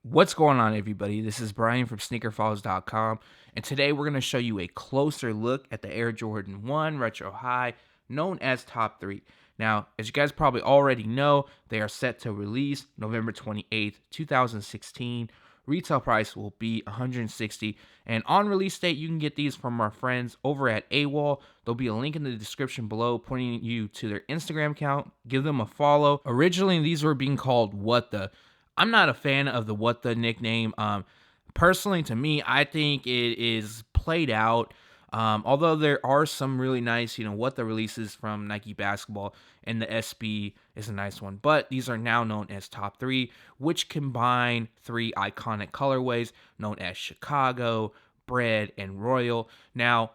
What's going on, everybody? This is Brian from SneakerFiles.com, and today we're going to show you a closer look at the Air Jordan 1 Retro High, known as Top 3. Now, as you guys probably already know, they are set to release November 28th, 2016. Retail price will be $160, and on release date, you can get these from our friends over at AWOL. There'll be a link in the description below pointing you to their Instagram account. Give them a follow. Originally, these were being called What The. I'm not a fan of the What The nickname. Personally, to me, I think it is played out. Although there are some really nice, What The releases from Nike Basketball, and the SB is a nice one. But these are now known as Top 3, which combine three iconic colorways known as Chicago, Bread, and Royal. Now,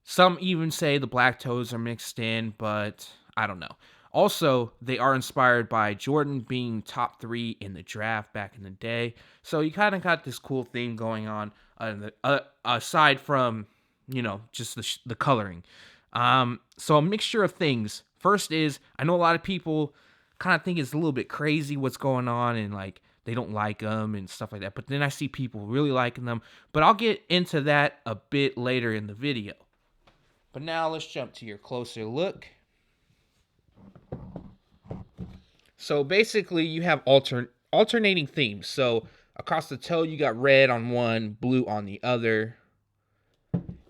some even say the black toes are mixed in, but I don't know. Also, they are inspired by Jordan being top 3 in the draft back in the day. So you kind of got this cool theme going on aside from, just the coloring. So a mixture of things. First is, I know a lot of people kind of think it's a little bit crazy what's going on and like they don't like them and stuff like that. But then I see people really liking them. But I'll get into that a bit later in the video. But now let's jump to your closer look. So basically, you have alternating themes. So across the toe, you got red on one, blue on the other.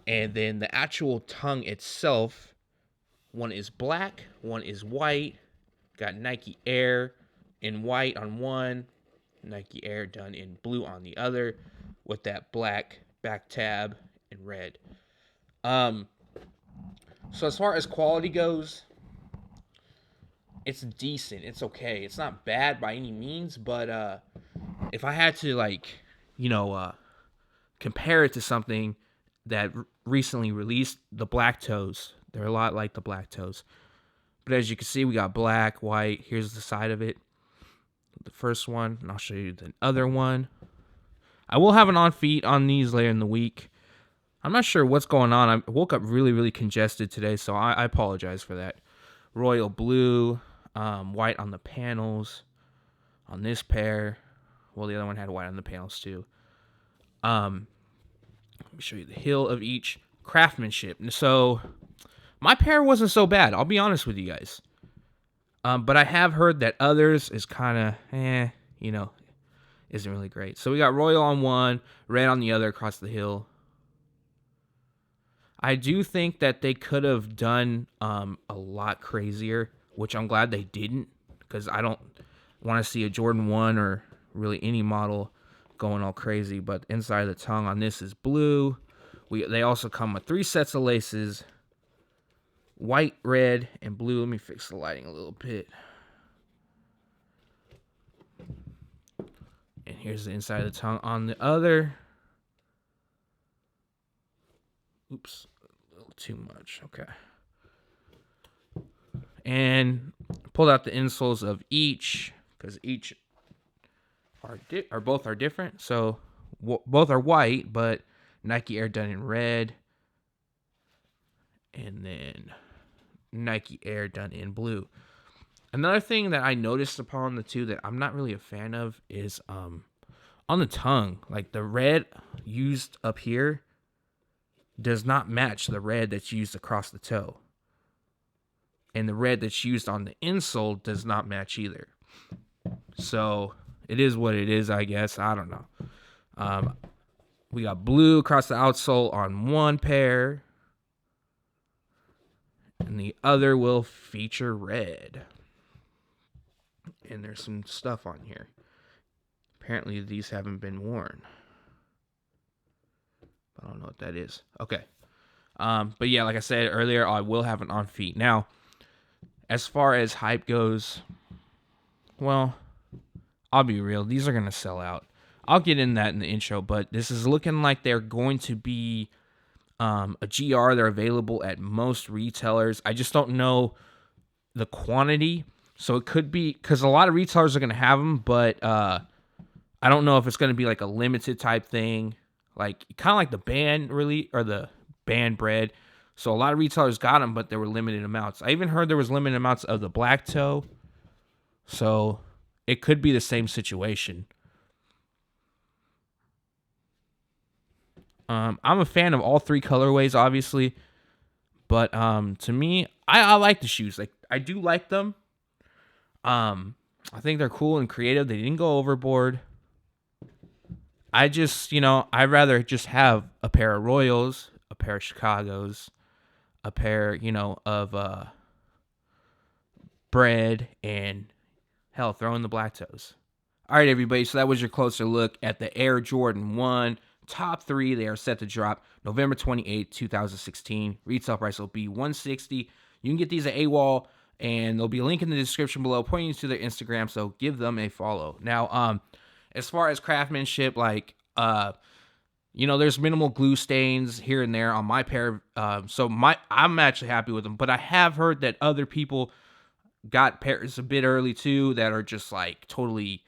And then the actual tongue itself, one is black, one is white. Got Nike Air in white on one, Nike Air done in blue on the other, with that black back tab in red. So as far as quality goes, it's decent. It's okay. It's not bad by any means, but if I had to compare it to something that recently released, the black toes, they're a lot like the black toes. But as you can see, we got black, white. Here's the side of it. The first one, and I'll show you the other one. I will have an on feet on these later in the week. I'm not sure what's going on. I woke up really, really congested today, so I apologize for that. Royal blue, white on the panels on this pair. Well, the other one had white on the panels too. Let me show you the heel of each. Craftsmanship. So my pair wasn't so bad. I'll be honest with you guys. But I have heard that others is kind of, isn't really great. So we got Royal on one, red on the other across the heel. I do think that they could have done a lot crazier, which I'm glad they didn't, because I don't want to see a Jordan 1 or really any model going all crazy. But inside the tongue on this is blue. They also come with 3 sets of laces, white, red, and blue. Let me fix the lighting a little bit. And here's the inside of the tongue on the other. Oops, a little too much. Okay. And pulled out the insoles of each, because each are both are different. So both are white, but Nike Air done in red, and then Nike Air done in blue. Another thing that I noticed upon the two that I'm not really a fan of is on the tongue, like the red used up here does not match the red that's used across the toe. And the red that's used on the insole does not match either. So it is what it is, I guess. I don't know. We got blue across the outsole on one pair, and the other will feature red. And there's some stuff on here. Apparently these haven't been worn. I don't know what that is. Okay. But yeah, like I said earlier, I will have an on feet. Now, as far as hype goes, well, I'll be real. These are going to sell out. I'll get in that in the intro, but this is looking like they're going to be a GR. They're available at most retailers. I just don't know the quantity. So it could be, because a lot of retailers are going to have them, but I don't know if it's going to be like a limited type thing. Like kind of like the band really, or the band bread. So a lot of retailers got them, but there were limited amounts. I even heard there was limited amounts of the black toe. So it could be the same situation. I'm a fan of all three colorways, obviously, but to me, I like the shoes. Like, I do like them. I think they're cool and creative. They didn't go overboard. I just, I'd rather just have a pair of Royals, a pair of Chicagos, a pair, of Bread, and hell, throw in the Black Toes. All right, everybody. So that was your closer look at the Air Jordan 1 top 3. They are set to drop November 28th, 2016. Retail price will be $160. You can get these at AWOL, and there'll be a link in the description below pointing you to their Instagram, so give them a follow. Now, as far as craftsmanship, like, there's minimal glue stains here and there on my pair. So I'm actually happy with them, but I have heard that other people got pairs a bit early too that are just like totally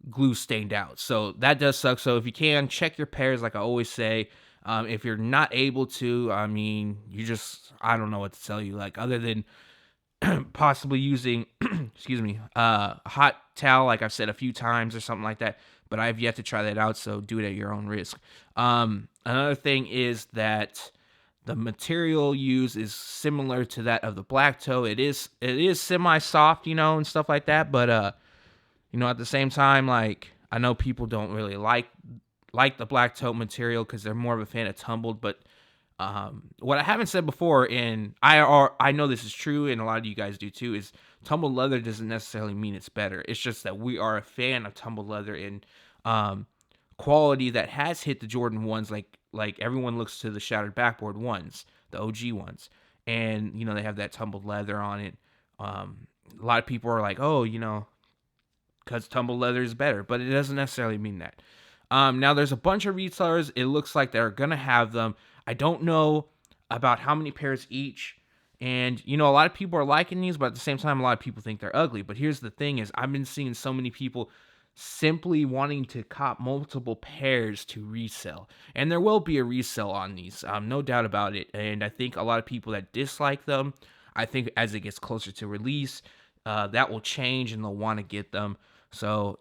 glue stained out. So that does suck. So if you can, check your pairs, like I always say. If you're not able to, I mean, I don't know what to tell you, like, other than possibly using, excuse me, a hot towel, like I've said a few times or something like that, but I've yet to try that out, so do it at your own risk. Another thing is that the material used is similar to that of the Black Toe. It is semi-soft, and stuff like that, but at the same time, like, I know people don't really like the Black Toe material because they're more of a fan of tumbled, but what I haven't said before, and I know this is true, and a lot of you guys do too, is tumbled leather doesn't necessarily mean it's better. It's just that we are a fan of tumbled leather and quality that has hit the Jordan 1s, like everyone looks to the Shattered Backboard 1s, the OG ones, and they have that tumbled leather on it. A lot of people are like, oh, because tumbled leather is better, but it doesn't necessarily mean that. Now there's a bunch of retailers, it looks like they're gonna have them. I don't know about how many pairs each, and a lot of people are liking these, but at the same time, a lot of people think they're ugly. But here's the thing: is I've been seeing so many people simply wanting to cop multiple pairs to resell, and there will be a resell on these, no doubt about it. And I think a lot of people that dislike them, I think as it gets closer to release, that will change and they'll want to get them. So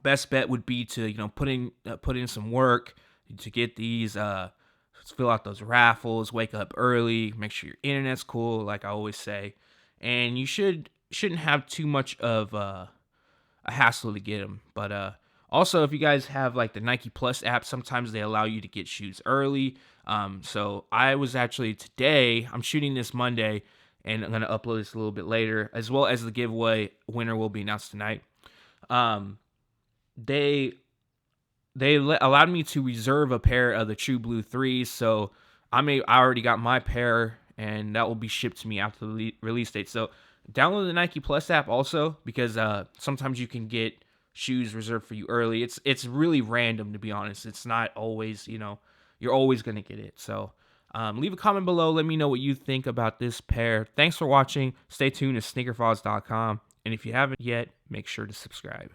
best bet would be to put in some work to get these, fill out those raffles, wake up early, make sure your internet's cool, like I always say, and you shouldn't have too much of a hassle to get them. But also, if you guys have like the Nike Plus app, sometimes they allow you to get shoes early. So I was actually today, I'm shooting this Monday, and I'm gonna upload this a little bit later, as well as the giveaway winner will be announced tonight. They allowed me to reserve a pair of the True Blue 3s, so I already got my pair, and that will be shipped to me after the release date. So download the Nike Plus app also, because sometimes you can get shoes reserved for you early. It's really random, to be honest. It's not always, you're always going to get it. So leave a comment below. Let me know what you think about this pair. Thanks for watching. Stay tuned to SneakerFiles.com, and if you haven't yet, make sure to subscribe.